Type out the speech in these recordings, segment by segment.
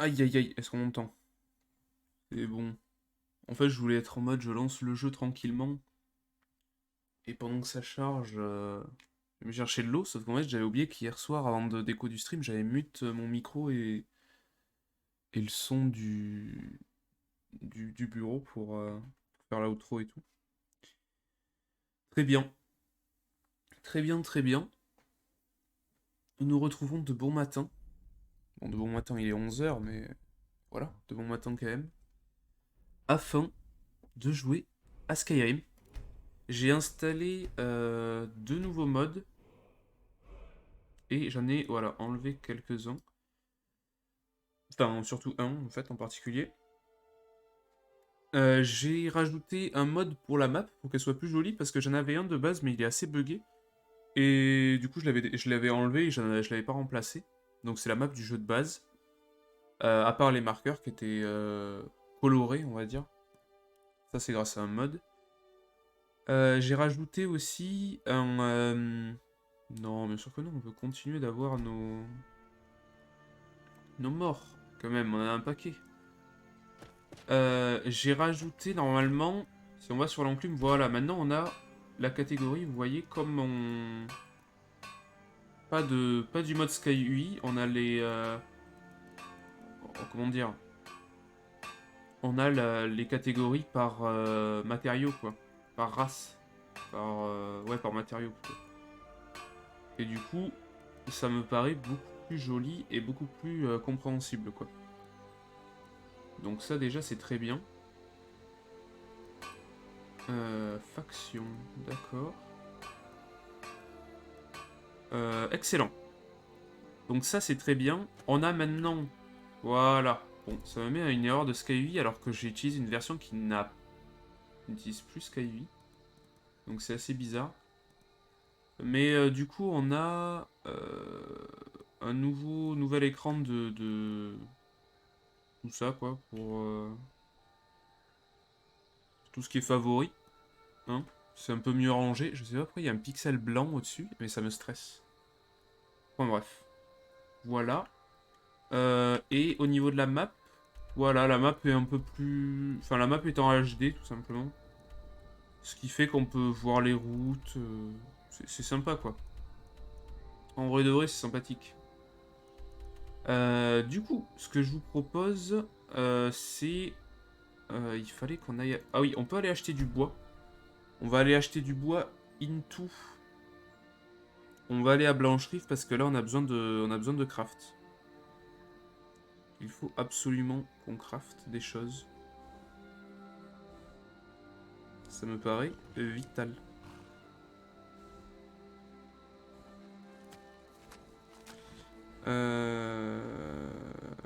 Aïe aïe aïe, est-ce qu'on m'entend? C'est bon. En fait, je voulais être en mode je lance le jeu tranquillement. Et pendant que ça charge, je vais me chercher de l'eau. Sauf qu'en fait, j'avais oublié qu'hier soir, avant de déco du stream, j'avais mute mon micro et le son du bureau pour faire l'outro et tout. Très bien. Très bien, très bien. Nous nous retrouvons de bon matin. Bon, de bon matin, il est 11 h, mais voilà, de bon matin quand même. Afin de jouer à Skyrim. J'ai installé deux nouveaux mods et j'en ai voilà, enlevé quelques-uns. Enfin, surtout un en fait en particulier. J'ai rajouté un mode pour la map pour qu'elle soit plus jolie parce que j'en avais un de base mais il est assez buggé. Et du coup, je l'avais enlevé et je l'avais pas remplacé. Donc, c'est la map du jeu de base. À part les marqueurs qui étaient colorés, on va dire. Ça, c'est grâce à un mod. J'ai rajouté aussi un. Non, bien sûr que non, on veut continuer d'avoir nos morts. Quand même, on en a un paquet. J'ai rajouté normalement, si on va sur l'enclume, voilà, maintenant on a la catégorie, vous voyez, comme on. Pas du mode Sky UI, on a les. Comment dire? On a les catégories par matériaux, quoi. Par race. Ouais, par matériaux plutôt. Et du coup, ça me paraît beaucoup plus joli et beaucoup plus compréhensible, quoi. Donc ça déjà c'est très bien. Faction, d'accord. Excellent. Donc ça c'est très bien. On a maintenant... Voilà. Bon, ça me met à une erreur de SkyUI alors que j'utilise une version qui n'utilise plus SkyUI. Donc c'est assez bizarre. Mais du coup on a un nouvel écran de tout ça quoi pour tout ce qui est favori. Hein. C'est un peu mieux rangé. Je sais pas pourquoi il y a un pixel blanc au-dessus, mais ça me stresse. Enfin bref. Voilà. Et au niveau de la map, voilà, la map est un peu plus... Enfin, la map est en HD, tout simplement. Ce qui fait qu'on peut voir les routes. C'est sympa, quoi. En vrai de vrai, c'est sympathique. Du coup, ce que je vous propose, c'est... il fallait qu'on aille... Ah oui, on peut aller acheter du bois. On va aller acheter du bois into... On va aller à Blanche-Rive parce que là, on a besoin de craft. Il faut absolument qu'on craft des choses. Ça me paraît vital.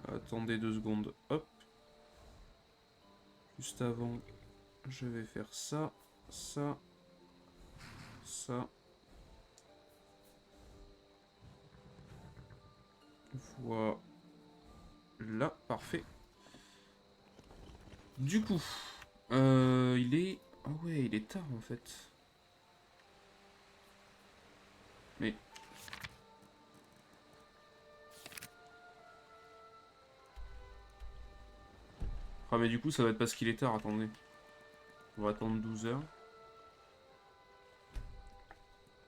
Attendez 2 secondes. Hop. Juste avant, je vais faire ça, ça, ça. Voilà, parfait. Du coup, il est... Ah ouais, il est tard en fait. Mais... Ah mais du coup, ça va être parce qu'il est tard, attendez. On va attendre 12 heures.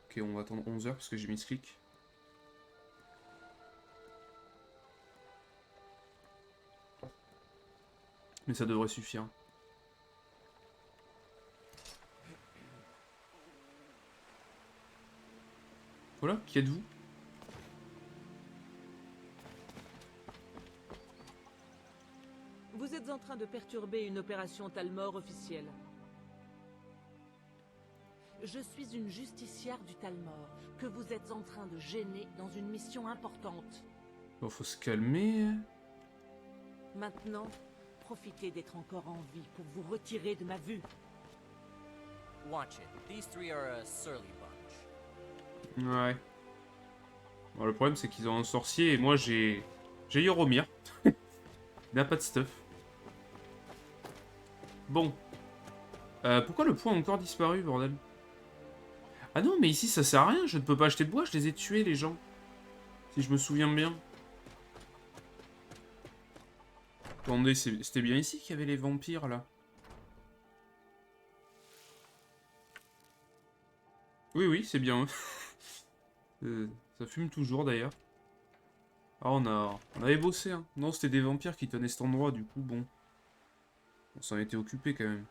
Ok, on va attendre 11 heures parce que j'ai mis ce clic. Mais ça devrait suffire. Voilà, qui êtes-vous? Vous êtes en train de perturber une opération Talmor officielle. Je suis une justicière du Talmor, que vous êtes en train de gêner dans une mission importante. Bon, faut se calmer. Maintenant, profitez d'être encore en vie pour vous retirer de ma vue. Watch it. These three are a surly bunch. Ouais. Bon, le problème, c'est qu'ils ont un sorcier et moi, j'ai Yoromir. Il n'a pas de stuff. Bon. Pourquoi le point a encore disparu, bordel? Ah non, mais ici, ça sert à rien. Je ne peux pas acheter de bois. Je les ai tués, les gens. Si je me souviens bien. Attendez, c'était bien ici qu'il y avait les vampires, là. Oui, oui, c'est bien eux. Ça fume toujours, d'ailleurs. Ah, on avait bossé, hein. Non, c'était des vampires qui tenaient cet endroit, du coup, bon. On s'en était occupé, quand même.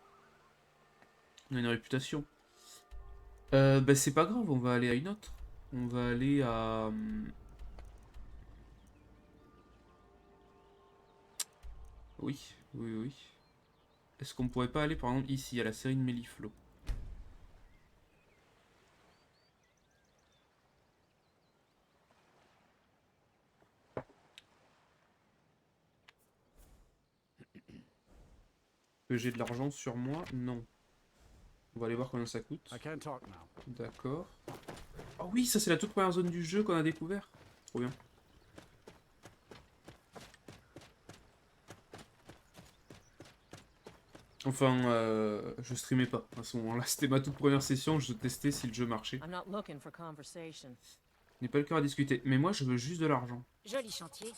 On a une réputation. Bah, c'est pas grave, on va aller à une autre. On va aller à... Oui, oui, oui. Est-ce qu'on pourrait pas aller, par exemple, ici, à la série de Méliflo? Que j'ai de l'argent sur moi? Non. On va aller voir combien ça coûte. D'accord. Oh oui, ça c'est la toute première zone du jeu qu'on a découvert. Trop bien. Enfin, je streamais pas à ce moment-là. C'était ma toute première session, je testais si le jeu marchait. I'm not looking for conversation. N'est pas le cœur à discuter. Mais moi, je veux juste de l'argent. Joli chantier.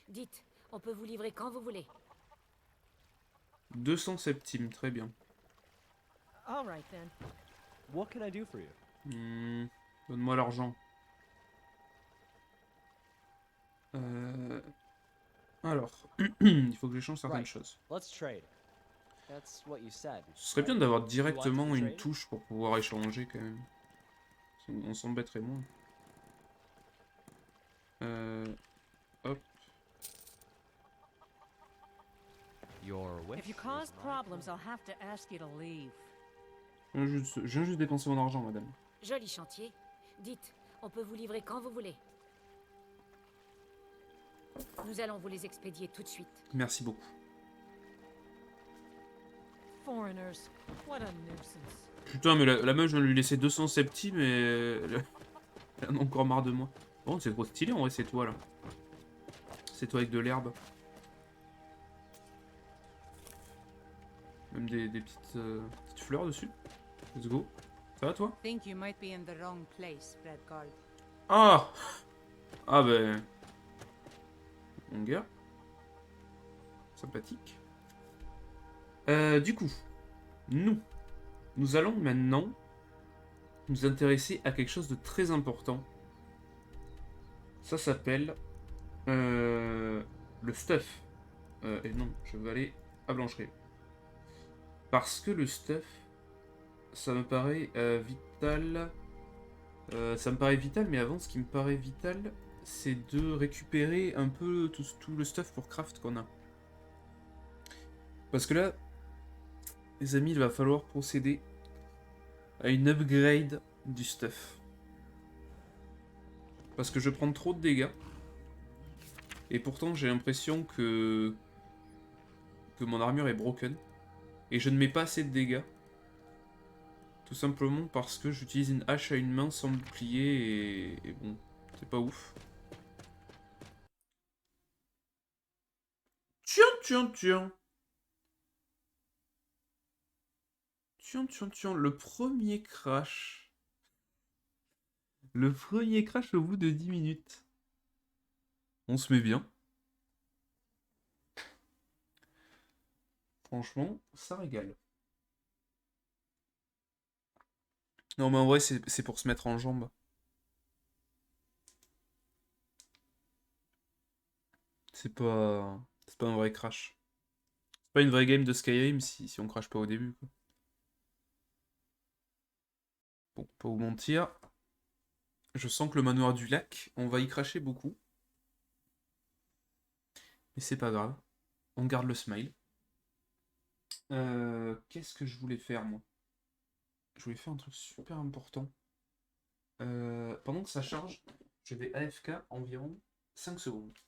Dites, on peut vous livrer quand vous voulez. 200 centimes, très bien. All right then. What can I do for you? Donne-moi l'argent. Alors, il faut que j'échange certaines choses. Let's trade. That's what you said. Ce serait bien d'avoir directement une touche pour pouvoir échanger quand même. On s'embêterait moins. Hop. Your wish If you is cause my problems, I'll have to ask you to leave. Je viens juste dépenser mon argent, madame. Joli chantier. Dites, on peut vous livrer quand vous voulez. Nous allons vous les expédier tout de suite. Merci beaucoup. Foreigners, what a nuisance. Putain, mais la meuf, je viens de lui laisser 200 centimes et elle en a encore marre de moi. Bon, c'est trop stylé en vrai, ces toits là. Ces toits avec de l'herbe. Même des petites fleurs dessus. Let's go. Ça va toi? Think you might be in the wrong place, Redguard. Ah! Ah ben... Mon gars. Sympathique. Du coup, nous allons maintenant nous intéresser à quelque chose de très important. Ça s'appelle le stuff. Et non, je vais aller à Blancherie. Parce que le stuff, ça me paraît vital. Ça me paraît vital, mais avant, ce qui me paraît vital, c'est de récupérer un peu tout le stuff pour craft qu'on a. Parce que là, les amis, il va falloir procéder à une upgrade du stuff. Parce que je prends trop de dégâts. Et pourtant, j'ai l'impression que mon armure est broken. Et je ne mets pas assez de dégâts. Tout simplement parce que j'utilise une hache à une main sans bouclier et bon, c'est pas ouf. Tiens. Le premier crash. Le premier crash au bout de 10 minutes. On se met bien. Franchement, ça régale. Non mais en vrai, c'est pour se mettre en jambe. C'est pas un vrai crash. C'est pas une vraie game de Skyrim si on crash pas au début, quoi. Bon, pas vous mentir. Je sens que le manoir du lac, on va y cracher beaucoup. Mais c'est pas grave. On garde le smile. Qu'est-ce que je voulais faire, moi? Je voulais faire un truc super important. Pendant que ça charge, je vais AFK environ 5 secondes.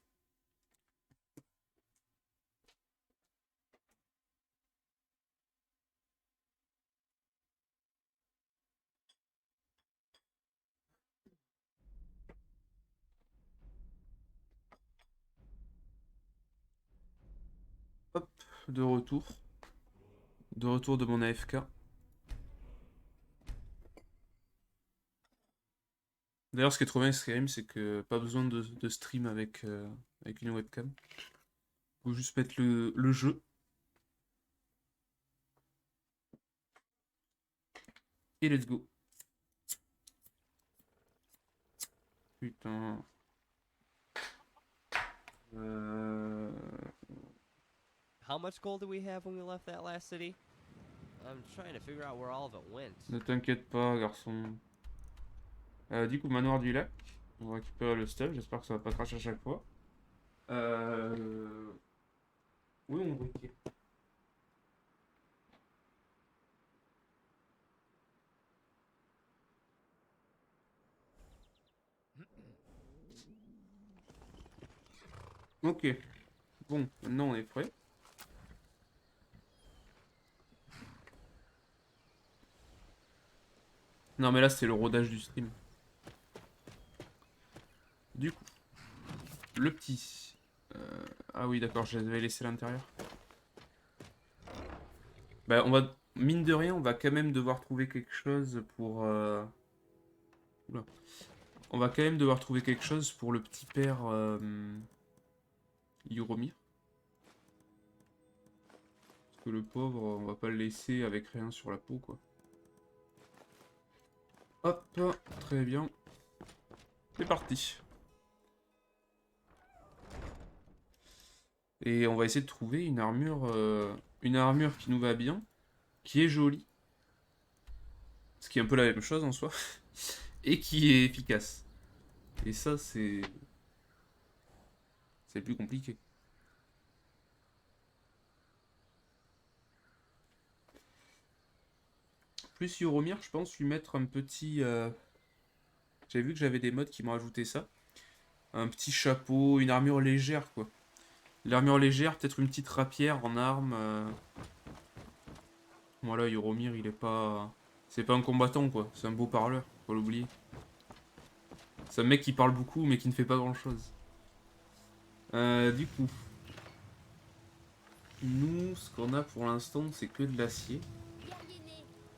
Hop, de retour. De retour de mon AFK. D'ailleurs, ce qui est trop bien avec Skyrim, c'est que pas besoin de stream avec une webcam Faut juste mettre le jeu. Et let's go. Putain. How much gold do we have when we left that last city? I'm trying to figure out where all of it went. Ne t'inquiète pas, garçon. Du coup, manoir du lac. On va récupérer le stuff. J'espère que ça va pas cracher à chaque fois. Oui, on briquet. Ok. Bon, maintenant on est prêt. Non mais là c'est le rodage du stream. Du coup, le petit. Ah oui d'accord, je l'avais laissé à l'intérieur. Bah on va, mine de rien, on va quand même devoir trouver quelque chose pour... Oula. On va quand même devoir trouver quelque chose pour le petit père Yuromir. Parce que le pauvre, on va pas le laisser avec rien sur la peau quoi. Hop, très bien. C'est parti. Et on va essayer de trouver une armure qui nous va bien, qui est jolie. Ce qui est un peu la même chose en soi. Et qui est efficace. Et ça, c'est plus compliqué. Plus Yuromir, je pense lui mettre un petit... J'avais vu que j'avais des mods qui m'ont rajouté ça. Un petit chapeau, une armure légère, quoi. L'armure légère, peut-être une petite rapière en arme. Voilà, Yuromir, il est pas... C'est pas un combattant, quoi. C'est un beau parleur, faut l'oublier. C'est un mec qui parle beaucoup, mais qui ne fait pas grand-chose. Du coup... Nous, ce qu'on a pour l'instant, c'est que de l'acier.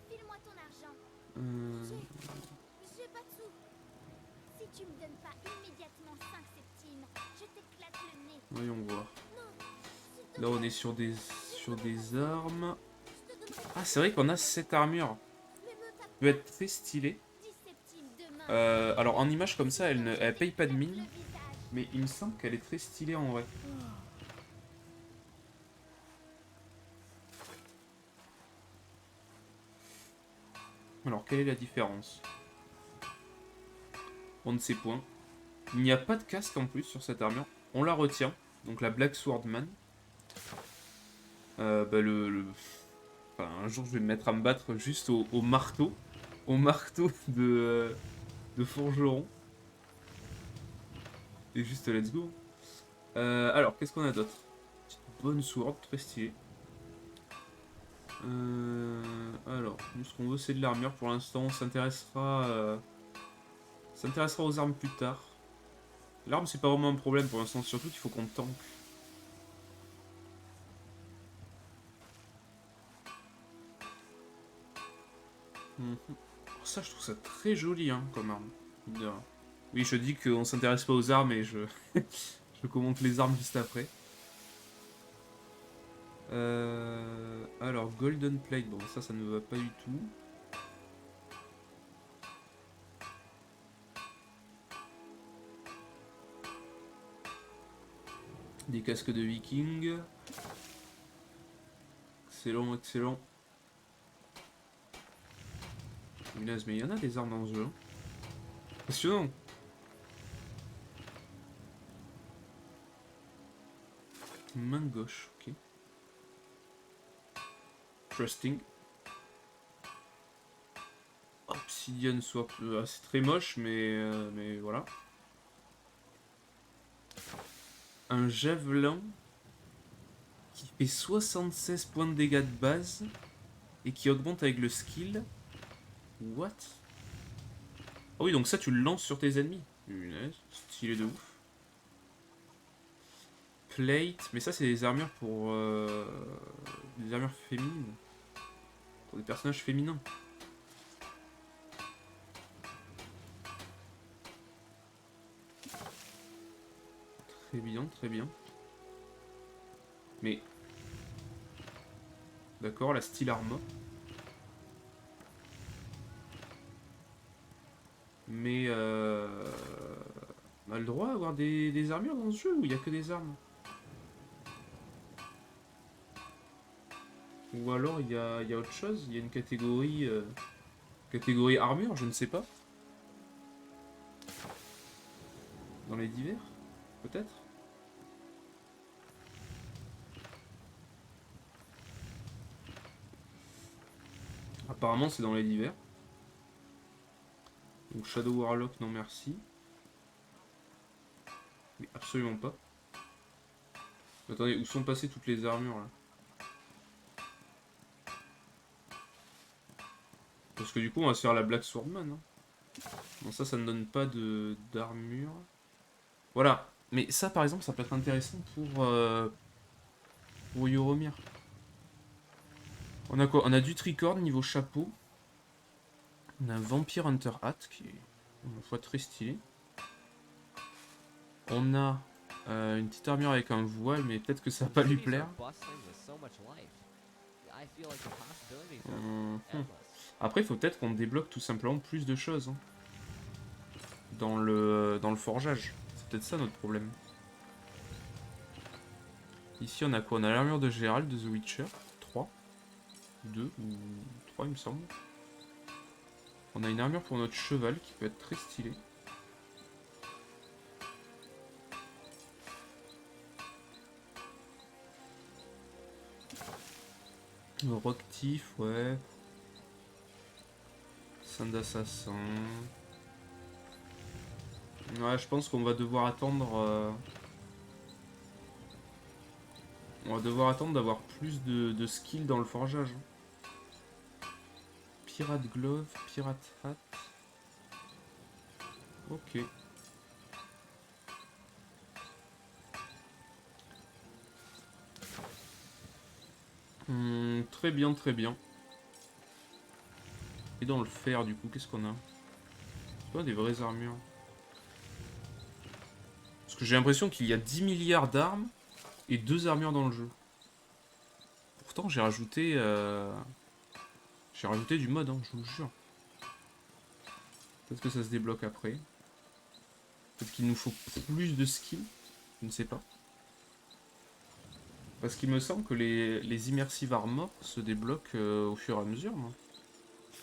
File-moi ton argent. J'ai pas de sous. Si tu me donnes pas immédiatement 5 septimes, je t'éclate le nez. Voyons voir. Non. Là, on est sur des armes. Ah, c'est vrai qu'on a cette armure. Peut être très stylée. 10 septimes demain. Alors, en image comme ça, elle paye pas de mine. Mais il me semble qu'elle est très stylée en vrai. Alors, quelle est la différence? On ne sait point. Il n'y a pas de casque en plus sur cette armure. On la retient. Donc la Black Swordman. Enfin, un jour, je vais me mettre à me battre juste au marteau. Au marteau de forgeron. Et juste let's go. Alors, qu'est-ce qu'on a d'autre? Petite bonne sword, très stylée. Alors, nous, ce qu'on veut, c'est de l'armure. Pour l'instant, on s'intéressera aux armes plus tard. L'arme, c'est pas vraiment un problème pour l'instant. Surtout qu'il faut qu'on tank. Ça, je trouve ça très joli, hein, comme arme. Oui, je dis qu'on s'intéresse pas aux armes et je commente les armes juste après. Alors, Golden Plate, bon, ça ne me va pas du tout. Des casques de viking. Excellent, excellent. Mais il y en a des armes dans ce jeu. Hein. Passionnant. Main gauche, ok. Trusting. Obsidian swap. C'est très moche, mais voilà. Un javelin qui fait 76 points de dégâts de base et qui augmente avec le skill. What? Ah oui, donc ça tu le lances sur tes ennemis. Punaise, stylé de ouf. Plate, mais ça c'est des armures pour... des armures féminines. Pour des personnages féminins. Très bien, très bien. Mais... D'accord, la style armor. Mais on a le droit d'avoir des armures dans ce jeu ou il n'y a que des armes? Ou alors il y a autre chose, il y a une catégorie armure, je ne sais pas. Dans les divers, peut-être. Apparemment c'est dans les divers. Donc Shadow Warlock, non merci. Mais absolument pas. Attendez, où sont passées toutes les armures là? Parce que du coup on va se faire la Black Swordman. Hein. Bon ça ne donne pas d'armure. Voilà. Mais ça par exemple ça peut être intéressant pour Yoromir. On a quoi? On a du tricorne niveau chapeau. On a un Vampire Hunter Hat qui est une fois très stylé. On a une petite armure avec un voile, mais peut-être que ça va pas lui plaire. Après, il faut peut-être qu'on débloque tout simplement plus de choses hein, dans le forgeage. C'est peut-être ça notre problème. Ici, on a quoi? On a l'armure de Gérald de The Witcher. 3. 2 ou 3, il me semble. On a une armure pour notre cheval qui peut être très stylée. Le Rocktif, ouais. Sein d'assassin. Ouais, je pense qu'on va devoir attendre... On va devoir attendre d'avoir plus de skills dans le forgeage. Pirate Glove, Pirate Hat. Ok. Très bien, très bien. Et dans le fer, du coup, qu'est-ce qu'on a? C'est pas des vraies armures. Parce que j'ai l'impression qu'il y a 10 milliards d'armes et 2 armures dans le jeu. Pourtant, j'ai rajouté du mode, hein, je vous jure. Peut-être que ça se débloque après. Peut-être qu'il nous faut plus de skills. Je ne sais pas. Parce qu'il me semble que les immersive armor se débloquent au fur et à mesure. Moi.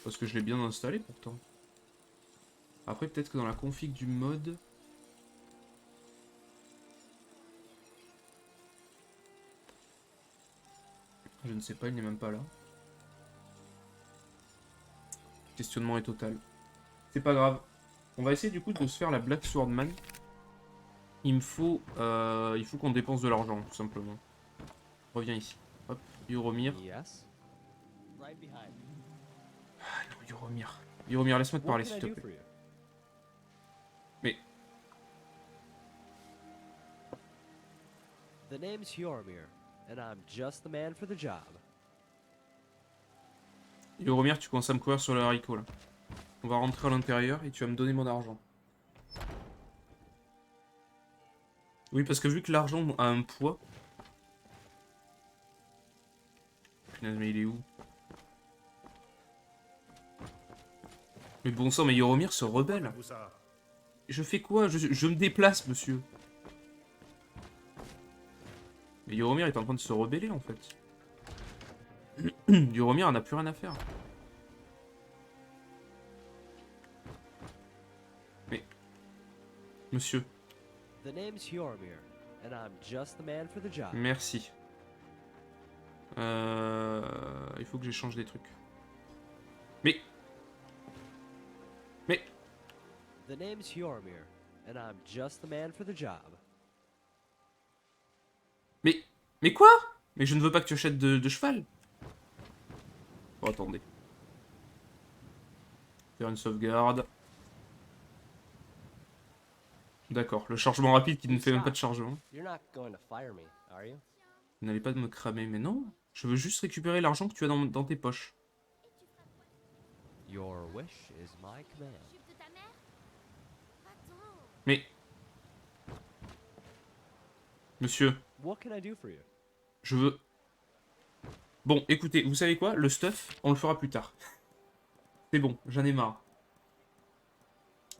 Parce que je l'ai bien installé pourtant. Après, peut-être que dans la config du mode... Je ne sais pas, il n'est même pas là. Le questionnement est total. C'est pas grave. On va essayer du coup de se faire la Black Swordman. Il faut qu'on dépense de l'argent, tout simplement. Reviens ici. Hop, Yoromir. Yes. Right behind. Ah non, Yoromir. Yoromir, laisse-moi te parler, s'il te plaît. Mais... The name's Yormir, and I'm just the man for the job. Yoromir, tu commences à me courir sur le haricot, là. On va rentrer à l'intérieur et tu vas me donner mon argent. Oui, parce que vu que l'argent a un poids... Punaise, mais il est où? Mais bon sang, mais Yoromir se rebelle. Je fais quoi? Je me déplace, monsieur. Mais Yoromir est en train de se rebeller, en fait. Yoromir n'a plus rien à faire. Mais... Monsieur. The name's Yormir, and I'm just the man for the job. Merci. Il faut que j'échange des trucs. Mais... The name's Yormir, and I'm just the man for the job. Mais quoi? Mais je ne veux pas que tu achètes de cheval. Oh, attendez. Faire une sauvegarde. D'accord, le chargement rapide qui ne fait même pas de chargement. You're not going to fire me, are you? Vous n'allez pas me cramer, mais non. Je veux juste récupérer l'argent que tu as dans tes poches. Your wish is my command. Jupe de ta mère? Attends. Mais... Monsieur, What can I do for you? Je veux... Bon, écoutez, vous savez quoi? Le stuff, on le fera plus tard. C'est bon, j'en ai marre.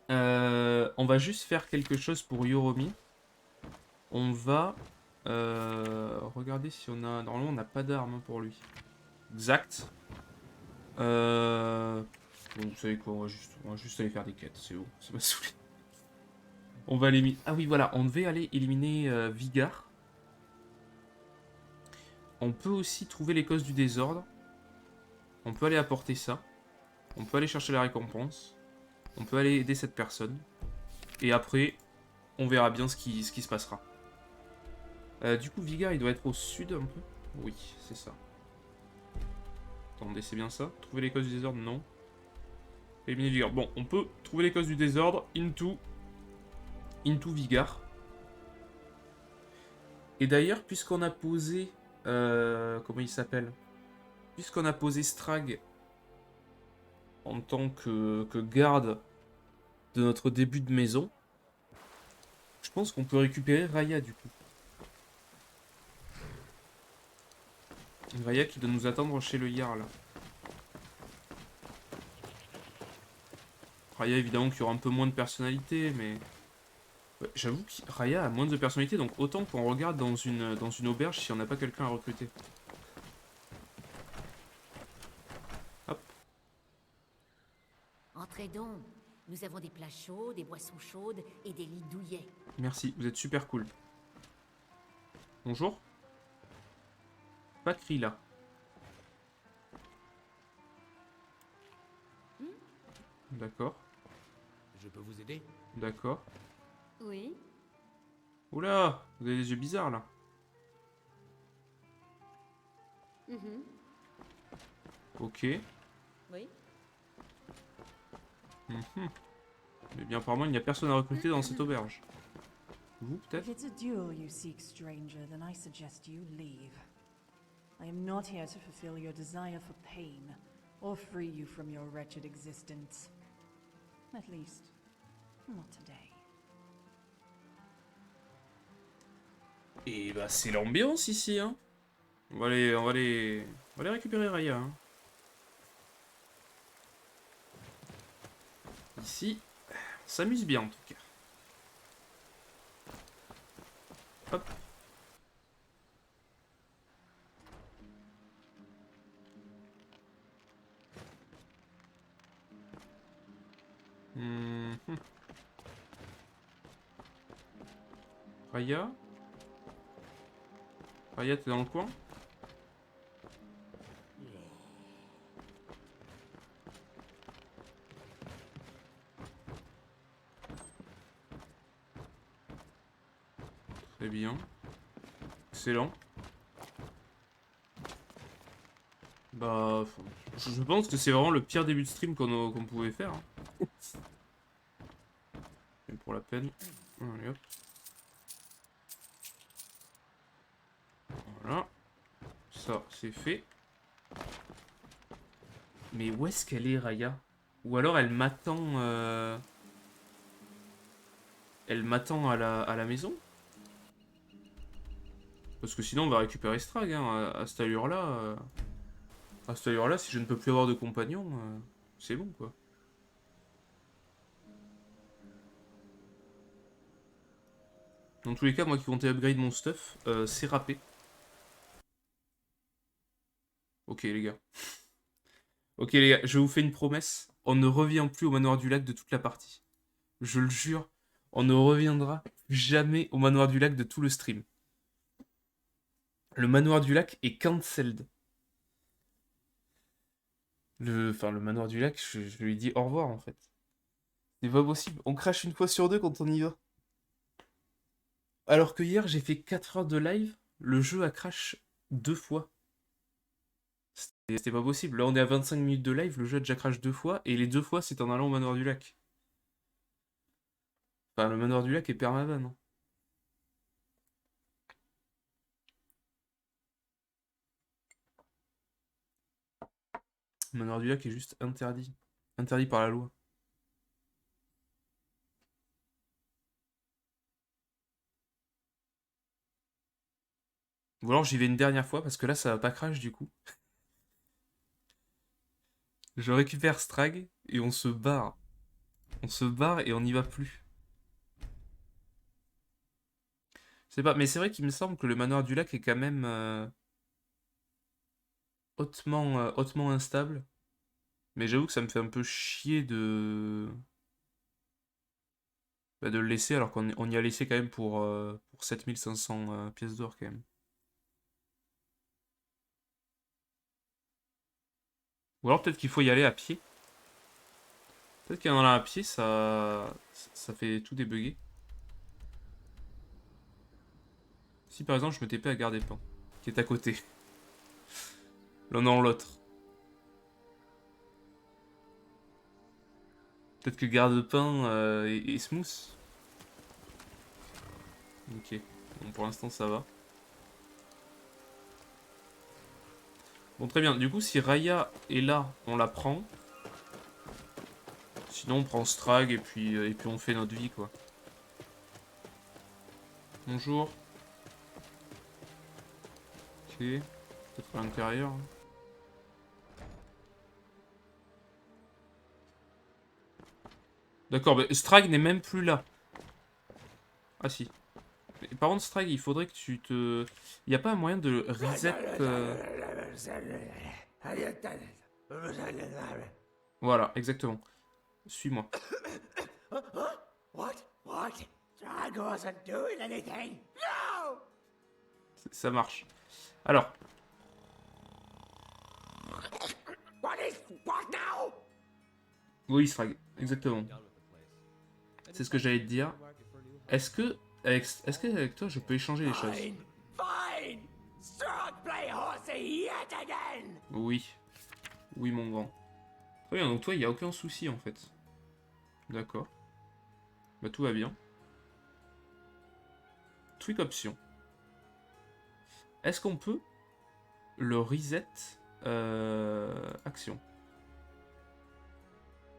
On va juste faire quelque chose pour Yoromi. On va... regarder si on a... Normalement, on n'a pas d'armes pour lui. Exact. Bon, vous savez quoi, on va juste aller faire des quêtes, c'est bon, ça m'a saoulé. On va éliminer... Ah oui, voilà, on devait aller éliminer Vigar. On peut aussi trouver les causes du désordre. On peut aller apporter ça. On peut aller chercher la récompense. On peut aller aider cette personne. Et après, on verra bien ce qui se passera. Du coup, Vigar, il doit être au sud un peu. Oui, c'est ça. Attendez, c'est bien ça? Trouver les causes du désordre? Non. Éliminer Vigar. Bon, on peut trouver les causes du désordre. Into Vigar. Et d'ailleurs, puisqu'on a posé... comment il s'appelle? Puisqu'on a posé Strag en tant que garde de notre début de maison, je pense qu'on peut récupérer Raya du coup. Raya qui doit nous attendre chez le Jarl. Raya évidemment qui aura un peu moins de personnalité, mais... Ouais, j'avoue que Raya a moins de personnalité, donc autant qu'on regarde dans une auberge si on n'a pas quelqu'un à recruter. Hop. Entrez donc. Nous avons des plats chauds, des boissons chaudes et des lits douillets. Merci, vous êtes super cool. Bonjour. Pas de cri là. D'accord. Je peux vous aider? D'accord. Oui. Oula, vous avez des yeux bizarres là. Ok. Oui. Mais bien apparemment il n'y a personne à recruter dans cette auberge. Vous peut-être? If it's a duel you seek, stranger, then I suggest you leave. I am not here to fulfill your desire for pain, or free you from your wretched existence. At least, not today. Et bah c'est l'ambiance ici hein. On va aller récupérer Raya hein. Ici, on s'amuse bien en tout cas. Hop. Raya? Raya, t'es dans le coin? Très bien. Excellent. Bah, je pense que c'est vraiment le pire début de stream qu'on pouvait faire. Hein. Et pour la peine. Allez hop. Voilà. Ça, c'est fait. Mais où est-ce qu'elle est, Raya? Ou alors elle m'attend... Elle m'attend à la maison? Parce que sinon on va récupérer Strag, hein, à cette allure-là. À cette allure-là, si je ne peux plus avoir de compagnon, c'est bon, quoi. Dans tous les cas, moi qui comptais upgrade mon stuff, c'est râpé. Ok, les gars. Ok, les gars, je vous fais une promesse. On ne revient plus au manoir du lac de toute la partie. Je le jure, on ne reviendra jamais au manoir du lac de tout le stream. Le manoir du lac est cancelled. Le manoir du lac, je lui dis au revoir en fait. C'est pas possible. On crache une fois sur deux quand on y va. Alors que hier, j'ai fait 4 heures de live, le jeu a crash 2 fois. C'était pas possible. Là, on est à 25 minutes de live, le jeu a déjà crash 2 fois, et les 2 fois, c'est en allant au manoir du lac. Enfin, le manoir du lac est permaban. Hein. Le manoir du lac est juste interdit. Interdit par la loi. Ou alors j'y vais une dernière fois, parce que là, ça va pas crash, du coup. Je récupère Strag, et on se barre. On se barre et on n'y va plus. Je sais pas, mais c'est vrai qu'il me semble que le manoir du lac est quand même hautement instable. Mais j'avoue que ça me fait un peu chier de le laisser, alors qu'on y a laissé quand même pour 7500 pièces d'or quand même. Ou alors peut-être qu'il faut y aller à pied. Peut-être qu'en allant à pied, ça fait tout débugger. Si par exemple je me TP à Gare des Pins, qui est à côté. L'un dans l'autre. Peut-être que Gare des Pins est smooth. Ok. Bon, pour l'instant ça va. Bon, très bien. Du coup, si Raya est là, on la prend. Sinon, on prend Strag et puis on fait notre vie, quoi. Bonjour. Ok. Peut-être à l'intérieur. D'accord, mais Strag n'est même plus là. Ah si. Mais, par contre, Strag, il faudrait que tu te... Il n'y a pas un moyen de reset... Voilà, exactement. Suis-moi. Ça marche. Alors. Oui, Strag, exactement. C'est ce que j'allais te dire. Est-ce que avec toi, je peux échanger les choses? Oui. Oui, mon grand. Très bien, donc toi, il n'y a aucun souci, en fait. D'accord. Bah, tout va bien. Tweak option. Est-ce qu'on peut le reset action?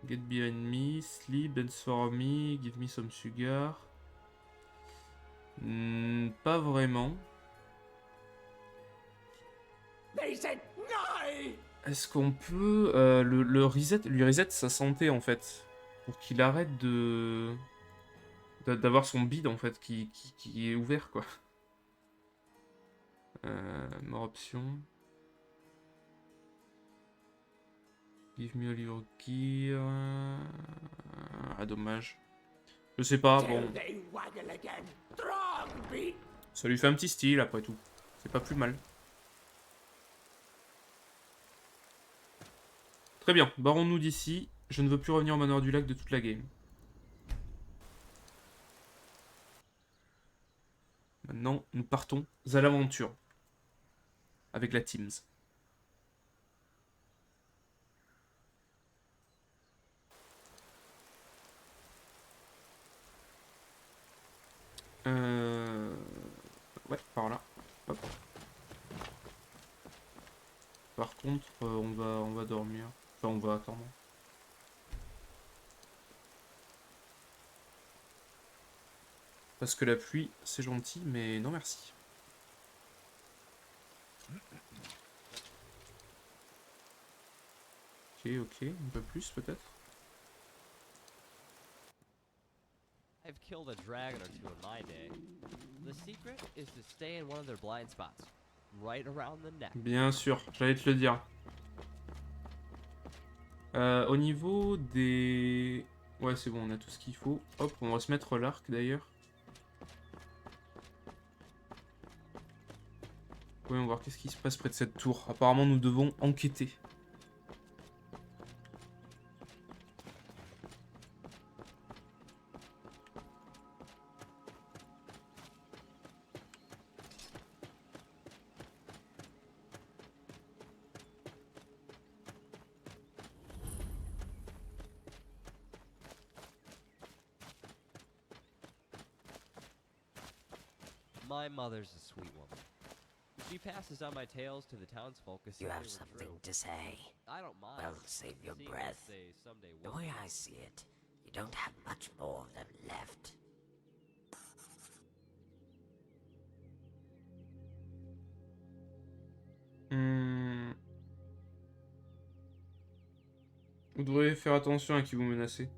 Get behind me, sleep, dance for me, give me some sugar. Pas vraiment. Est-ce qu'on peut lui reset sa santé en fait, pour qu'il arrête d'avoir son bide en fait qui est ouvert quoi. More option. Give me a little gear. Ah dommage. Je sais pas, bon. Ça lui fait un petit style après tout. C'est pas plus mal. Très bien, barrons-nous d'ici. Je ne veux plus revenir au manoir du lac de toute la game. Maintenant, nous partons à l'aventure. Avec la Teams. Ouais, par là. Hop. Par contre, on va dormir. Enfin, on va attendre. Parce que la pluie, c'est gentil, mais non merci. Ok, un peu plus peut-être. I've killed a dragon or two in my day. The secret is to stay in one of their blind spots, right around the neck. Bien sûr, j'allais te le dire. Au niveau des... Ouais, c'est bon, on a tout ce qu'il faut. Hop, on va se mettre l'arc d'ailleurs. Voyons voir qu'est-ce qui se passe près de cette tour. Apparemment, nous devons enquêter. My mother's a sweet woman. She passes on my tales to the townsfolk as You if have they were something true. to say. I don't mind. Well, save your seeing as breath. they someday The will. way I see it, you don't have much more of them left. Vous devrez faire attention à qui vous menacez.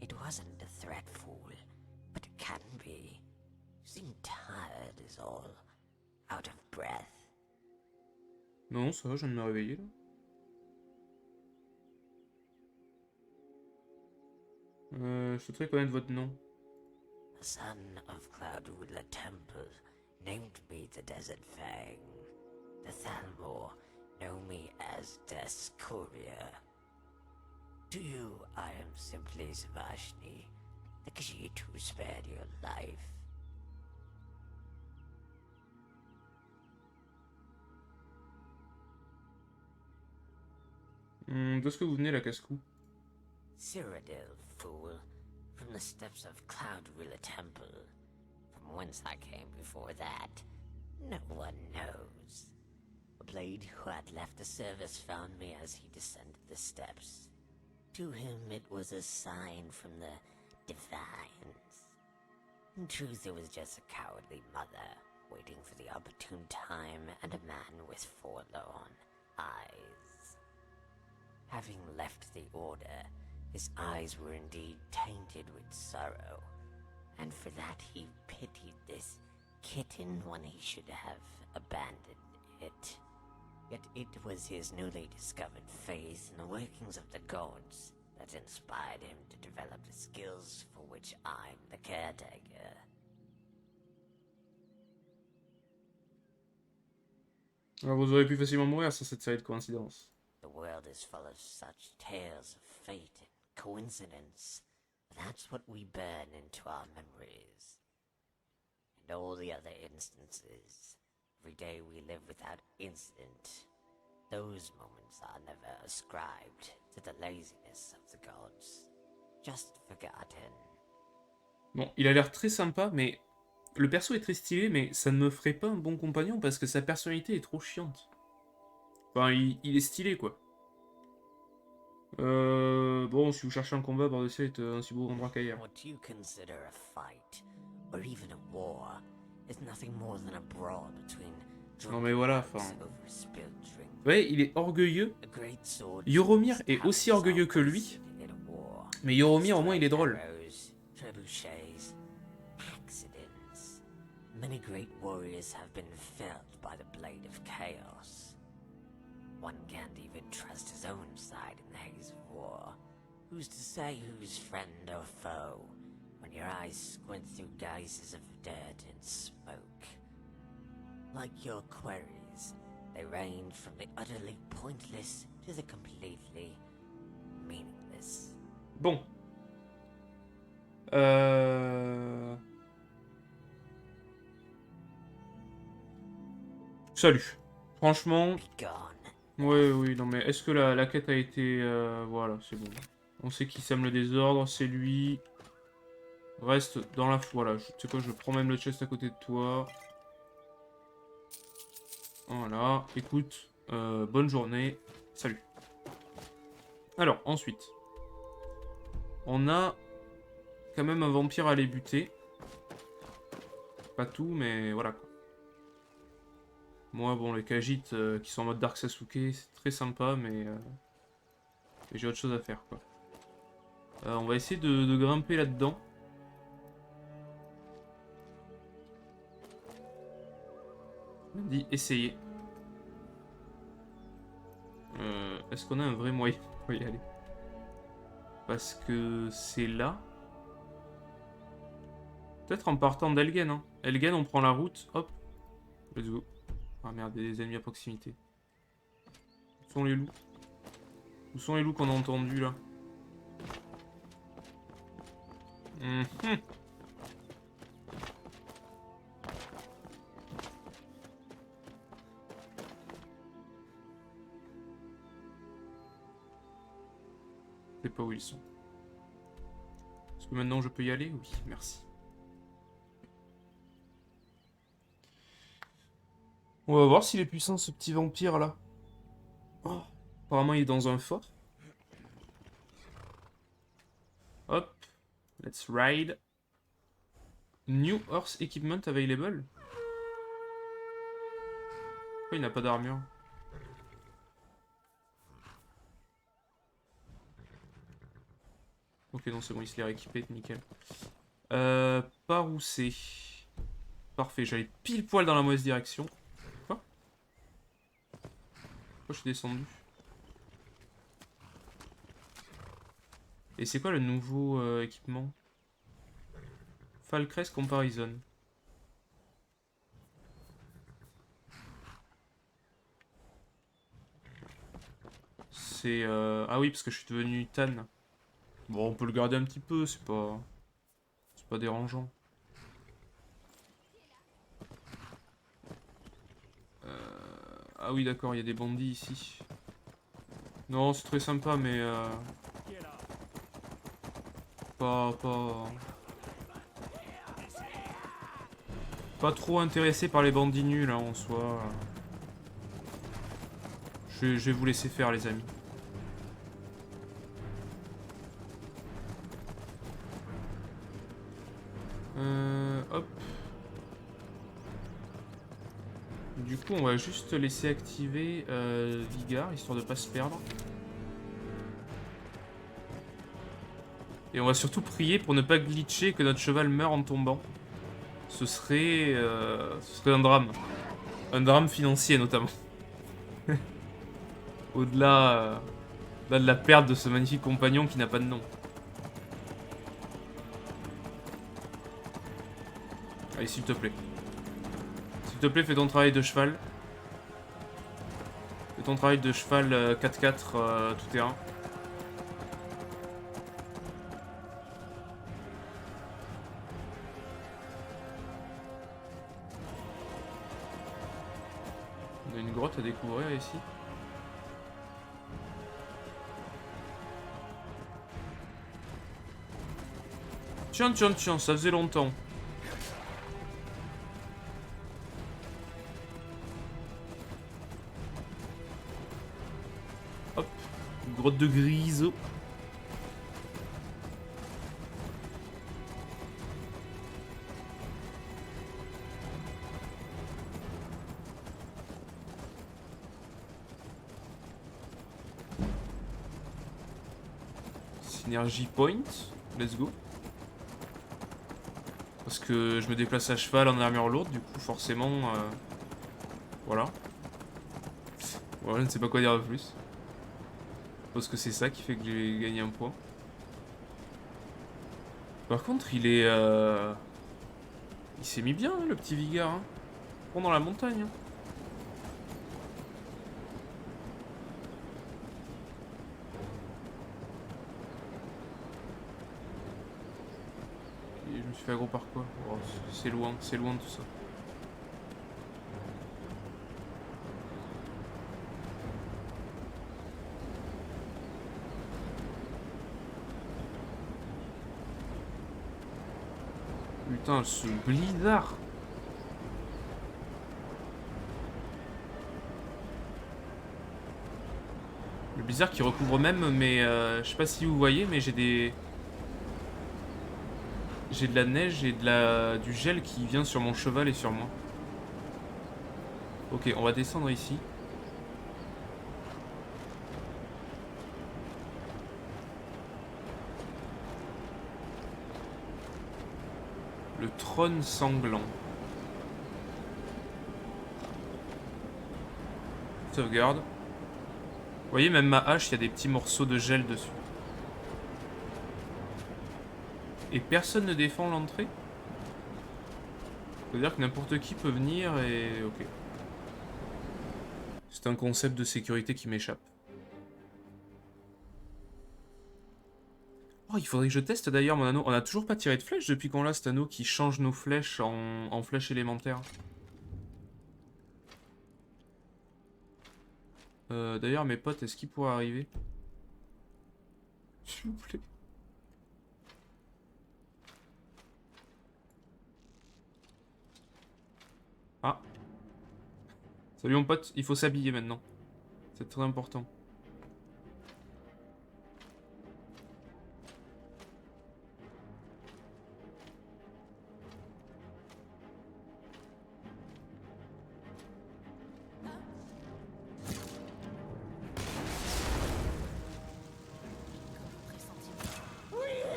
It wasn't a threat, fool, but it can be. You seem tired is all. Out of breath. Non, ça va, je viens de me réveiller là. Je souhaiterais connaître votre nom. The son of Cloudruler Temple named me the Desert Fang. The Thalmor know me as Des Courier. To you, I am simply Savashni, the Khajiit who spared your life. D'où est-ce que vous venez, la casse-cou? Cyrodiil, fool, from the steps of Cloudruler Temple. From whence I came before that, no one knows. A blade who had left the service found me as he descended the steps. To him it was a sign from the Divines. In truth, it was just a cowardly mother, waiting for the opportune time and a man with forlorn eyes. Having left the Order, his eyes were indeed tainted with sorrow, and for that he pitied this kitten when he should have abandoned it. Yet it was his newly discovered faith in the workings of the gods that inspired him to develop the skills for which I'm the caretaker. Alors vous auriez pu facilement mourir sans cette série de coïncidences. The world is full of such tales of fate and coincidence. That's what we burn into our memories. And all the other instances, every day we live without incident, those moments are never ascribed to the laziness of the gods, just forgotten. Bon, il a l'air très sympa, mais le perso est très stylé, mais ça ne me ferait pas un bon compagnon parce que sa personnalité est trop chiante. Enfin, il est stylé, quoi. Bon, si vous cherchez un combat, bord de ciel est un si beau endroit qu'ailleurs. What you consider a fight, or even a war, is nothing more than a brawl between Non mais voilà, enfin... over spilled drink. Vous voyez, il est orgueilleux. A great sword Yoromir est aussi orgueilleux que lui. in a war. Mais Yoromir, au moins, il est drôle. Arrows, trebuchets, accidents. Many great warriors have been felled by the blade of chaos. One can't even trust his own side in the haze of war. Who's to say who's friend or foe, when your eyes squint through geysers of dirt and smoke? Like your queries, they range from the utterly pointless to the completely meaningless. Bon. Salut. Franchement... Be gone. Ouais, oui, non mais est-ce que la quête a été... voilà, c'est bon. On sait qui sème le désordre, c'est lui. Reste dans la... Voilà, tu sais quoi, je prends même le chest à côté de toi. Voilà, écoute, bonne journée, salut. Alors, ensuite. On a quand même un vampire à les buter. Pas tout, mais voilà quoi. Moi, bon, les Khajiit qui sont en mode Dark Sasuke, c'est très sympa, mais j'ai autre chose à faire, quoi. On va essayer de grimper là-dedans. On dit essayer. Est-ce qu'on a un vrai moyen pour y aller? Parce que c'est là. Peut-être en partant d'Elgen, hein. Elgen, on prend la route, hop. Let's go. Ah merde, des ennemis à proximité. Où sont les loups? Où sont les loups qu'on a entendus là? Je sais pas où ils sont. Est-ce que maintenant je peux y aller? Oui, merci. On va voir s'il est puissant ce petit vampire là. Oh, apparemment il est dans un fort. Hop. Let's ride. New horse equipment available. Pourquoi il n'a pas d'armure? Ok, non, c'est bon, il se l'est rééquipé, nickel. Par où c'est? Parfait, j'allais pile poil dans la mauvaise direction. Quoi? Pourquoi je suis descendu? Et c'est quoi le nouveau équipement? Falcrest Comparison. C'est... Ah oui, parce que je suis devenu Tan. Bon, on peut le garder un petit peu, c'est pas dérangeant. Ah oui, d'accord, il y a des bandits ici. Non, c'est très sympa, mais... Pas trop intéressé par les bandits nuls, hein, en soi. Je vais vous laisser faire, les amis. Hop. Du coup, on va juste laisser activer Vigard, histoire de pas se perdre. Et on va surtout prier pour ne pas glitcher et que notre cheval meure en tombant. Ce serait un drame. Un drame financier, notamment. Au-delà de la perte de ce magnifique compagnon qui n'a pas de nom. Allez, s'il te plaît. S'il te plaît, fais ton travail de cheval. Fais ton travail de cheval 4x4 tout terrain. On a une grotte à découvrir ici. Tiens, tiens, tiens, ça faisait longtemps. Hop, une grotte de grise. Synergy point, let's go. Parce que je me déplace à cheval en armure lourde, du coup forcément... voilà. Voilà, je ne sais pas quoi dire de plus. Je pense que c'est ça qui fait que j'ai gagné un point. Par contre, il est... il s'est mis bien, hein, le petit Vigard. Hein. Pendant la montagne. Hein. Et je me suis fait aggro par quoi? Oh, c'est loin tout ça. Putain, ce blizzard. Le blizzard qui recouvre même, mais je sais pas si vous voyez, mais j'ai de la neige et du gel qui vient sur mon cheval et sur moi. Ok, on va descendre ici. Le trône sanglant. Sauvegarde. Vous voyez, même ma hache, il y a des petits morceaux de gel dessus. Et personne ne défend l'entrée? C'est-à-dire que n'importe qui peut venir et... ok. C'est un concept de sécurité qui m'échappe. Oh, il faudrait que je teste d'ailleurs mon anneau. On a toujours pas tiré de flèche depuis qu'on l'a, cet anneau qui change nos flèches en flèches élémentaires. D'ailleurs, mes potes, est-ce qu'ils pourraient arriver? S'il vous plaît. Ah. Salut mon pote, il faut s'habiller maintenant. C'est très important.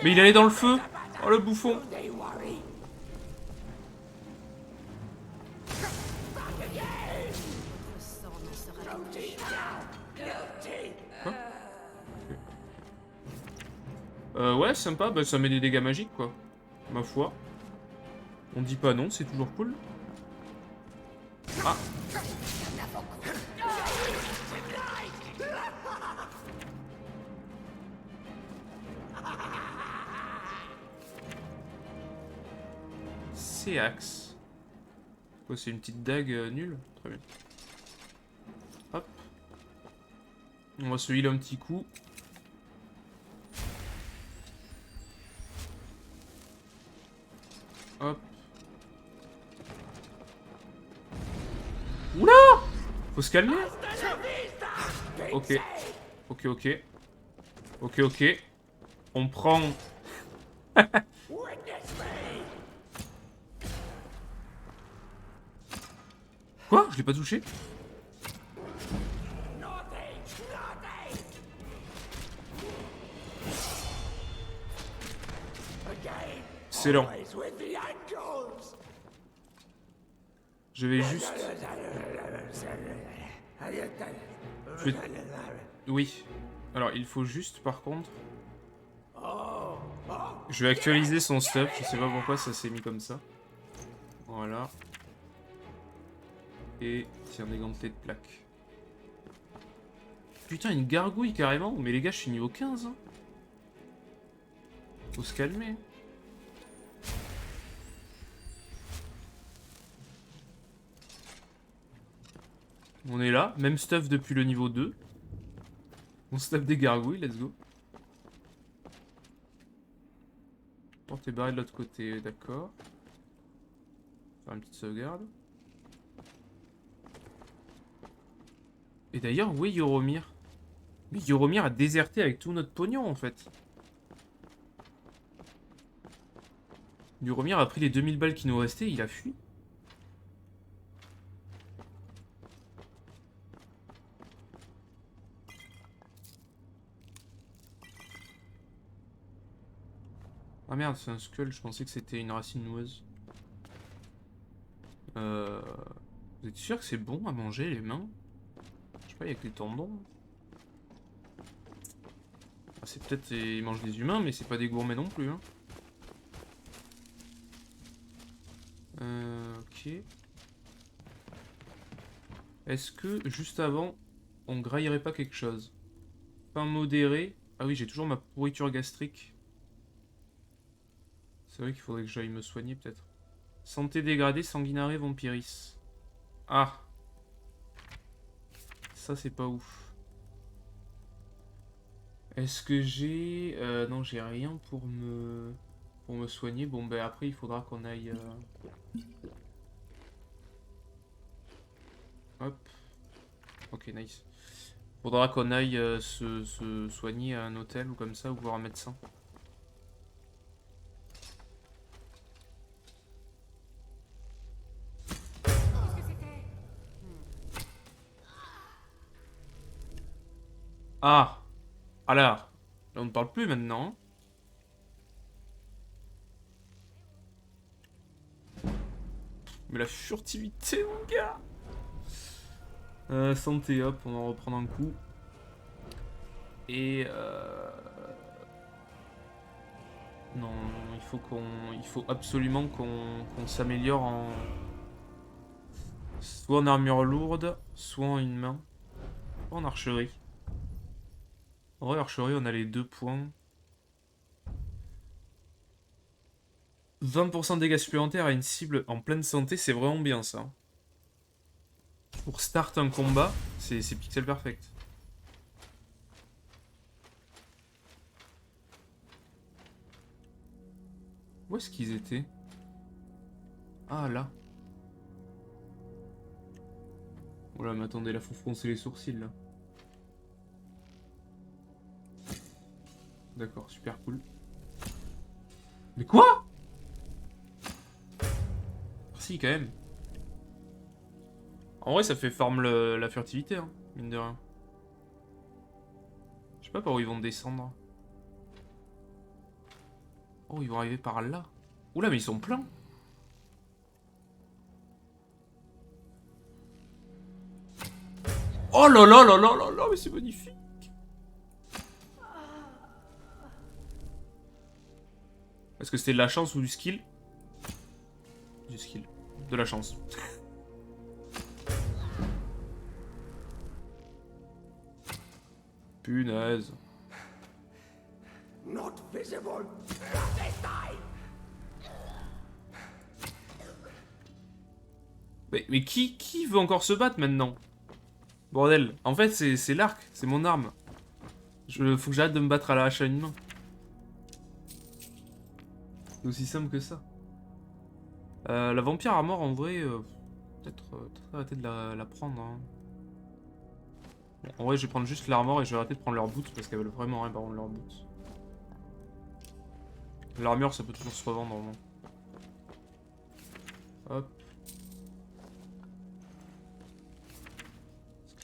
Mais il allait dans le feu. Oh le bouffon. Quoi? Ouais, sympa, bah ça met des dégâts magiques quoi. Ma foi. On dit pas non, c'est toujours cool. Ah. C'est axe. Quoi, c'est une petite dague nulle? Très bien. Hop. On va se heal un petit coup. Hop. Oula! Faut se calmer. Ok. Ok, ok. Ok, ok. On prend... Quoi? Je l'ai pas touché? Excellent. Je vais juste... Oui. Alors, il faut juste, par contre... Je vais actualiser son stuff. Je sais pas pourquoi ça s'est mis comme ça. Voilà. Et tiens, des gantelets de plaque. Putain, une gargouille carrément. Mais les gars, je suis niveau 15. Hein. Faut se calmer. On est là, même stuff depuis le niveau 2. On se tape des gargouilles, let's go. Porte est barré de l'autre côté, d'accord. Faire une petite sauvegarde. Et d'ailleurs, où est Yoromir? Mais Yoromir a déserté avec tout notre pognon en fait. Yoromir a pris les 2000 balles qui nous restaient, il a fui. Ah merde, c'est un skull, je pensais que c'était une racine noueuse. Vous êtes sûr que c'est bon à manger les mains? Je sais pas, il y a que les tendons. Ah, c'est peut-être ils mangent des humains, mais c'est pas des gourmets non plus. Hein. Ok. Est-ce que juste avant, on graillerait pas quelque chose? Pain modéré. Ah oui, j'ai toujours ma pourriture gastrique. C'est vrai qu'il faudrait que j'aille me soigner peut-être. Santé dégradée, sanguinaré, vampiris. Ah. Ça c'est pas ouf. Est-ce que j'ai... non, j'ai rien pour me soigner. Bon, ben après il faudra qu'on aille... Hop. Ok, nice. Faudra qu'on aille se soigner à un hôtel ou comme ça, ou voir un médecin. Ah! Alors, là on ne parle plus maintenant. Mais la furtivité, mon gars! Santé, hop, on va reprendre un coup. Et non, il faut absolument qu'on s'améliore en... Soit en armure lourde, soit en une main. Soit en archerie. En vrai, archerie, on a les 2 points. 20% de dégâts supplémentaires à une cible en pleine santé, c'est vraiment bien ça. Pour start un combat, c'est pixel perfect. Où est-ce qu'ils étaient? Ah, là. Oh là, mais attendez, là, faut froncer les sourcils, là. D'accord, super cool. Mais quoi? Si, quand même. En vrai, ça fait farm la furtivité, hein, mine de rien. Je sais pas par où ils vont descendre. Oh, ils vont arriver par là. Oula, mais ils sont pleins. Oh là là là là là là, mais c'est magnifique. Est-ce que c'était de la chance ou du skill? Du skill. De la chance. Punaise. Not visible. Mais qui veut encore se battre maintenant? Bordel. En fait, c'est l'arc. C'est mon arme. Faut que j'arrête de me battre à la hache à une main. C'est aussi simple que ça. La vampire à mort, en vrai, peut-être arrêter de la prendre. Hein. Bon, en vrai, je vais prendre juste l'armor et je vais arrêter de prendre leurs boots parce qu'elles veulent vraiment rien par contre leurs boots. L'armure, ça peut toujours se revendre normalement. Hop.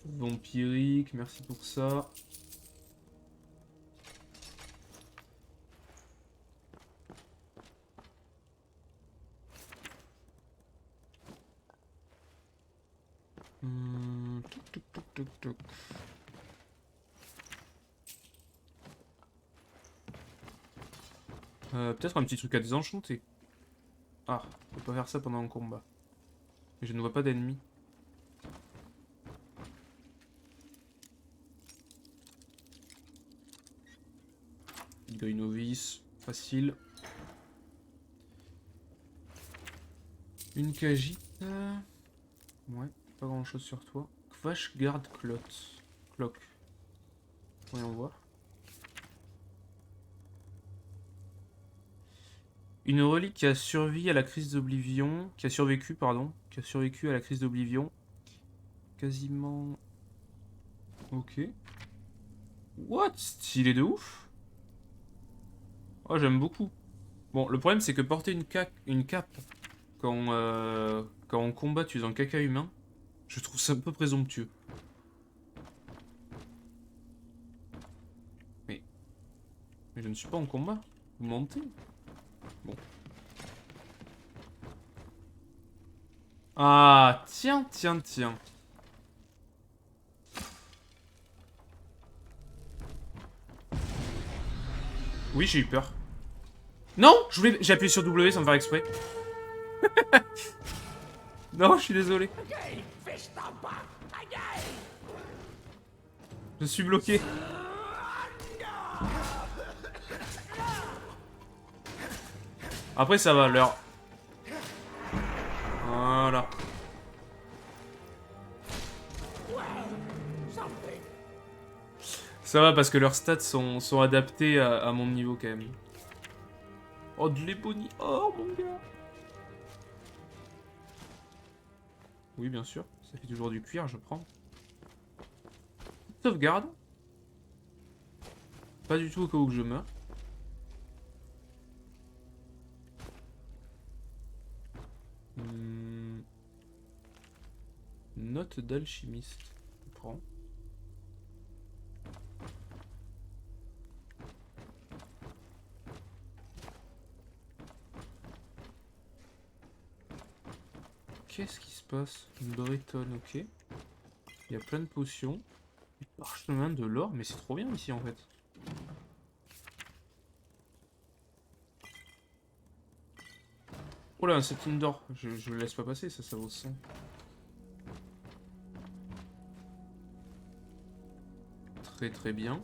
Vampirique, merci pour ça. Toc. Peut-être un petit truc à désenchanter. Ah, on peut pas faire ça pendant un combat. Mais je ne vois pas d'ennemis. Guy novice, facile. Une cagite. Ouais, pas grand chose sur toi. Kvash garde clock. Voyons voir. Une relique qui a survécu à la crise d'Oblivion. Qui a survécu à la crise d'Oblivion. Quasiment. Ok. What? Stylé de ouf. Oh, j'aime beaucoup. Bon, le problème c'est que porter une cape quand on combat utilisant caca humain, je trouve ça un peu présomptueux. Mais je ne suis pas en combat. Vous mentez. Bon. Ah, tiens. Oui, j'ai eu peur. Non, j'ai appuyé sur W sans me faire exprès. Non, je suis désolé. Je suis bloqué. Après, ça va, leur... Voilà. Ça va parce que leurs stats sont adaptés à mon niveau quand même. Oh, de l'ébony or, mon gars. Oui, bien sûr. Ça fait toujours du cuir, je prends. Sauvegarde. Pas du tout au cas où je meurs. Note d'alchimiste. Je prends. Qu'est-ce qui se passe? Une bretonne, ok. Il y a plein de potions. Parchemin de l'or, mais c'est trop bien ici en fait. Oh là, un septime d'or. Je le laisse pas passer, ça vaut 100. Très bien.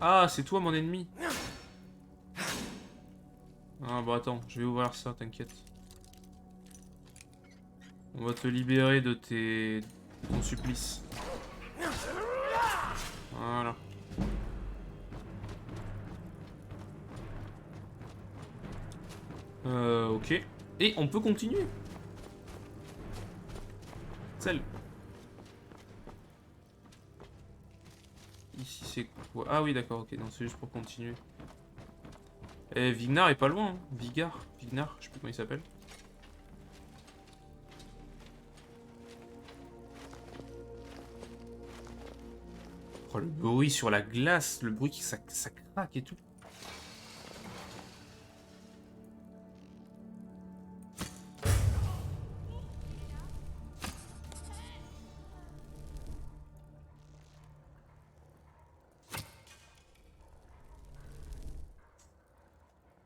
Ah, c'est toi mon ennemi. Ah bon attends, je vais ouvrir ça, t'inquiète. On va te libérer de ton supplice. Voilà. Ok. Et on peut continuer. Celle. Ici c'est quoi? Ah oui d'accord, ok, non c'est juste pour continuer. Eh, Vignar est pas loin, hein. Vignar, je sais plus comment il s'appelle. Oh, le bruit sur la glace, le bruit qui ça craque et tout.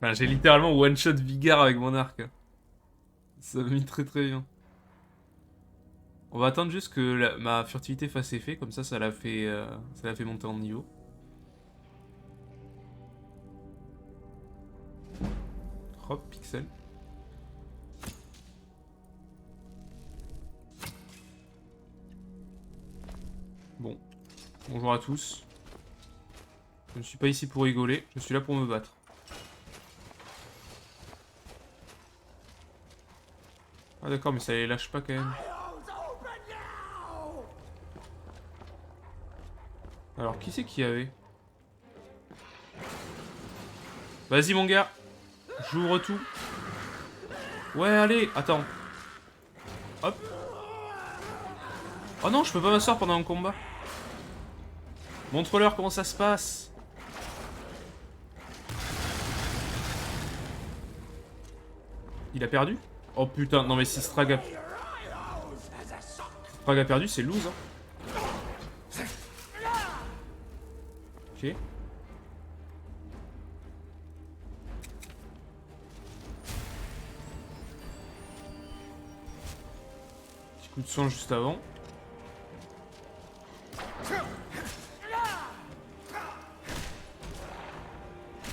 Enfin, j'ai littéralement one-shot Vigard avec mon arc. Ça m'a mis très très bien. On va attendre juste que ma furtivité fasse effet, comme ça l'a fait monter en niveau. Hop, pixel. Bon. Bonjour à tous. Je ne suis pas ici pour rigoler, je suis là pour me battre. Ah d'accord, mais ça les lâche pas quand même. Alors, qui c'est qu'il y avait? Vas-y mon gars. J'ouvre tout. Ouais, allez, attends. Hop. Oh non, je peux pas m'asseoir pendant un combat. Montre-leur comment ça se passe. Il a perdu? Oh putain, non mais si Strag a perdu, c'est lose. Hein. Ok. Petit coup de sang juste avant.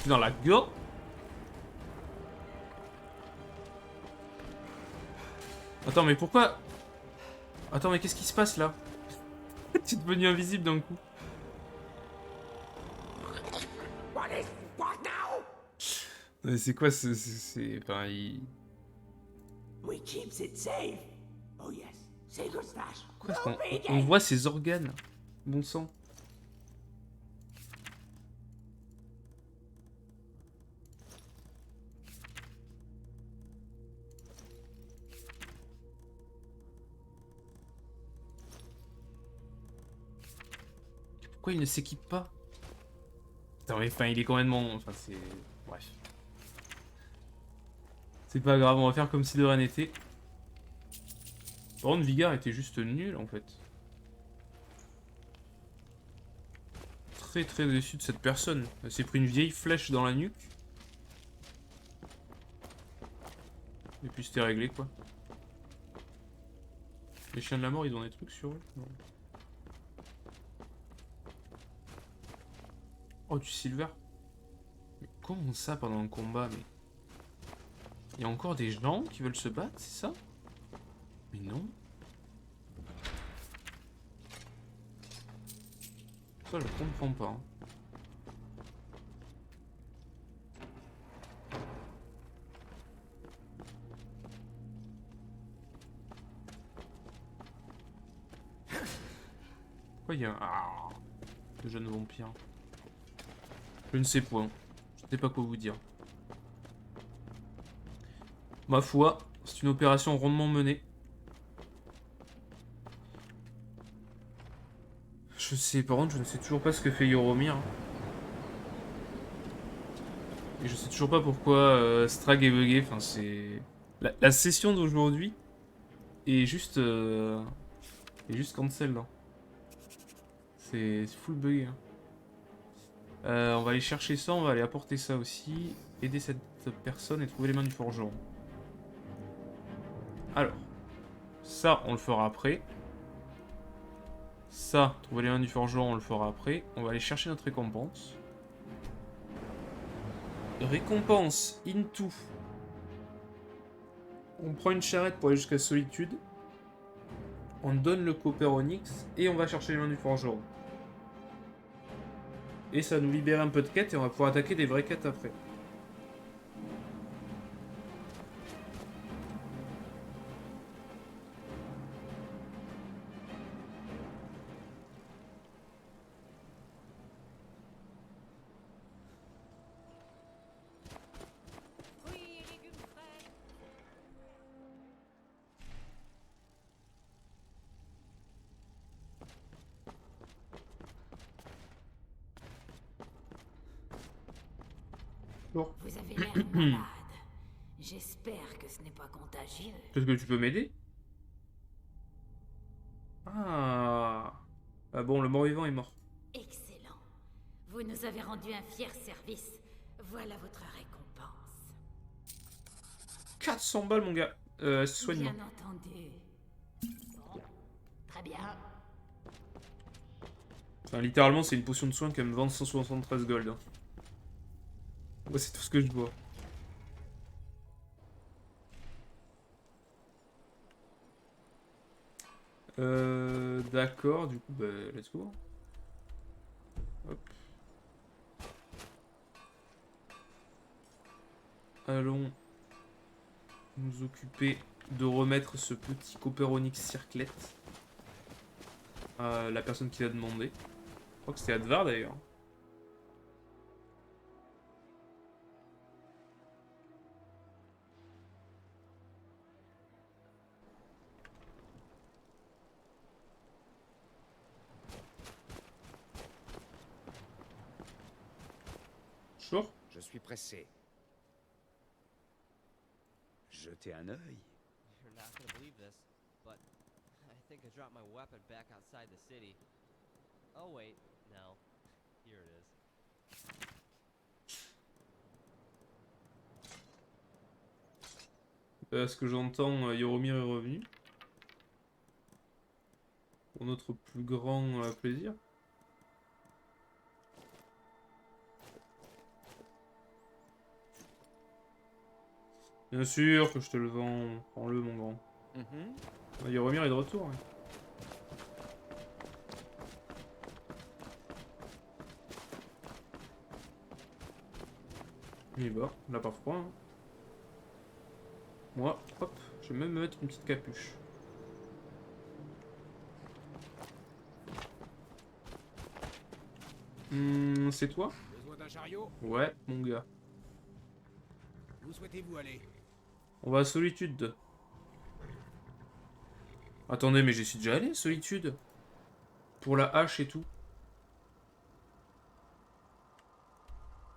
Dans la gueule. Attends, mais pourquoi? Attends, mais qu'est-ce qui se passe là? Tu es devenu invisible d'un coup. Mais c'est quoi c'est... Enfin, il... We keeps it safe. Oh yes, save your stash. Quoi est-ce qu'on voit ses organes? Bon sang. Pourquoi il ne s'équipe pas? Putain, mais enfin, il est complètement... Enfin, c'est... Bref. C'est pas grave, on va faire comme si de rien n'était. Par contre, Vigard était juste nul, en fait. Très très déçu de cette personne. Elle s'est pris une vieille flèche dans la nuque. Et puis c'était réglé, quoi. Les chiens de la mort, ils ont des trucs sur eux? Non. Oh, du silver. Mais comment ça pendant un combat, mais... Il y a encore des gens qui veulent se battre, c'est ça? Mais non. Ça, je comprends pas. Hein. Pourquoi il y a un... Ah, le jeune vampire. Je ne sais point. Je ne sais pas quoi vous dire. Ma foi, c'est une opération rondement menée. Je sais, par contre, je ne sais toujours pas ce que fait Yoromir. Et je sais toujours pas pourquoi Strag est bugué. Enfin, c'est... La session d'aujourd'hui est juste cancel, là. C'est full bugué. Hein. On va aller chercher ça, on va aller apporter ça aussi. Aider cette personne et trouver les mains du forgeron. Alors, ça, on le fera après. Ça, trouver les mains du forgeron, on le fera après. On va aller chercher notre récompense. Récompense, into. On prend une charrette pour aller jusqu'à Solitude. On donne le copper onyx et on va chercher les mains du forgeron. Et ça va nous libérer un peu de quêtes et on va pouvoir attaquer des vraies quêtes après. Bonjour. Vous avez l'air malade. J'espère que ce n'est pas contagieux. Peut-être que tu peux m'aider? Ah. Ah bon, le mort-vivant est mort. Excellent. Vous nous avez rendu un fier service. Voilà votre récompense. 400 balles, mon gars. Soigne-moi. Bien entendu. Bon, très bien. Enfin, littéralement, c'est une potion de soin qui va me vendre 173 gold. Hein. Moi, c'est tout ce que je vois. D'accord, du coup, bah, let's go. Hop. Allons nous occuper de remettre ce petit copper onyx circlette à la personne qui l'a demandé. Je crois que c'était Advar d'ailleurs. Bonjour. Je suis pressé. Jetez un œil. You're not gonna believe this, but I think I dropped my weapon back outside the city. Oh wait, no. Here it is. À ce que j'entends, Yoromir est revenu. Pour notre plus grand plaisir. Bien sûr que je te le vends. Prends-le, mon grand. Yoromir est de retour. Ouais. Il est bas, il a pas froid. Hein. Moi, hop, je vais même me mettre une petite capuche. C'est toi? Besoin d'un chariot? Ouais, mon gars. Où souhaitez-vous aller? On va à Solitude. Attendez, mais j'y suis déjà allé, Solitude. Pour la hache et tout.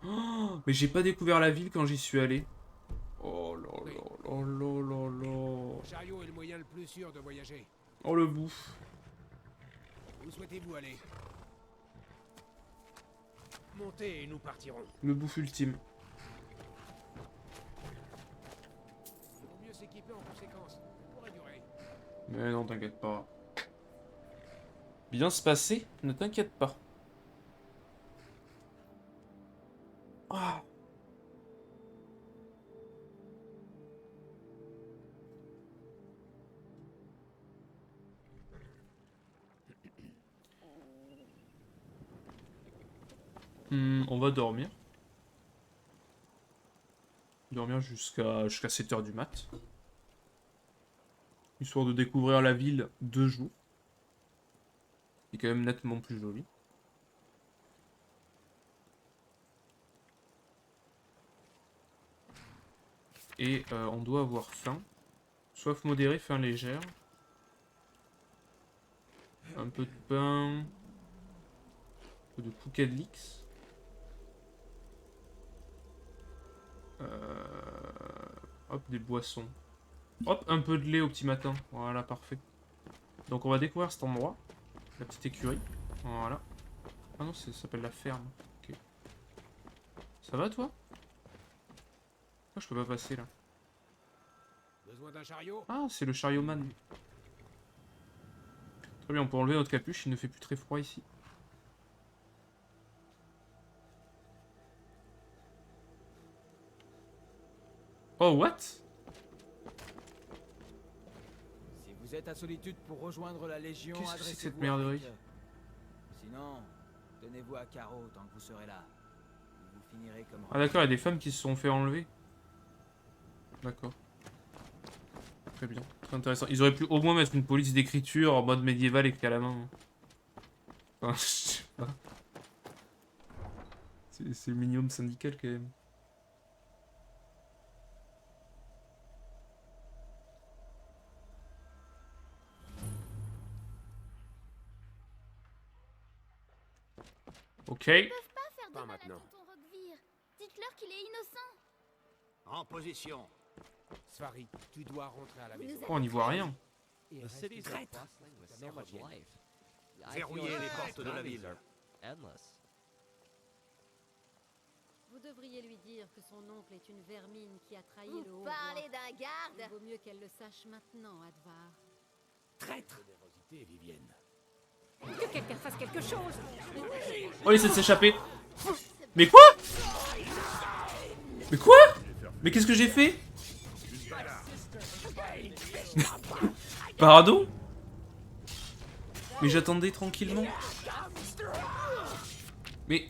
Oh, mais j'ai pas découvert la ville quand j'y suis allé. Oh là là là là là là. Le chariot est le moyen le plus sûr de voyager. Oh le bouffe. Où souhaitez-vous aller? Montez et nous partirons. Le bouffe ultime. Il vaut mieux s'équiper en conséquence. Ça pourrait durer. Mais non, t'inquiète pas. Bien se passer, ne t'inquiète pas. Ah. On va dormir. Dormir jusqu'à 7h du mat. Histoire de découvrir la ville 2 jours. C'est quand même nettement plus joli. Et on doit avoir faim. Soif modérée, faim légère. Un peu de pain. Un peu de Koukadlix. Hop, des boissons. Hop, un peu de lait au petit matin. Voilà, parfait. Donc on va découvrir cet endroit. La petite écurie. Voilà. Ah non, ça s'appelle la ferme. Ok. Ça va, toi? Ah, je peux pas passer, là. Besoin d'un chariot? Ah, c'est le charioman. Très bien, on peut enlever notre capuche. Il ne fait plus très froid ici. Oh, what? Si vous êtes à Solitude pour rejoindre la Légion, Qu'est-ce que c'est que cette adressez-vous à merderie? Rick. Sinon, tenez-vous à carreau tant que vous serez là. Vous finirez comme... Ah d'accord, il y a des femmes qui se sont fait enlever. D'accord. Très bien, très intéressant. Ils auraient pu au moins mettre une police d'écriture en mode médiéval écrit à la main. Enfin, je sais pas. C'est le minimum syndical quand même. Ok. Ils peuvent pas faire de Pas mal à maintenant. tonton Roquevire. Dites-leur qu'il qu'il est innocent. En position. Svari, tu dois rentrer à la maison. Oh, on n'y voit rien. Et The reste city's so traître. bustling with Ta so mère much revienne. life. I Verrouillez feel les like portes de la opportunities ville. are endless. Vous devriez lui dire que son oncle est une vermine qui a trahi Vous le haut parlez roi. d'un garde? Il vaut mieux qu'elle le sache maintenant, Advar. Traître. Générosité, Vivienne. Que quelqu'un fasse quelque chose. Oh, il essaie de s'échapper. Mais quoi? Mais quoi? Mais qu'est-ce que j'ai fait? Pardon? Mais j'attendais tranquillement. Mais...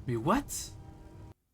Mais what?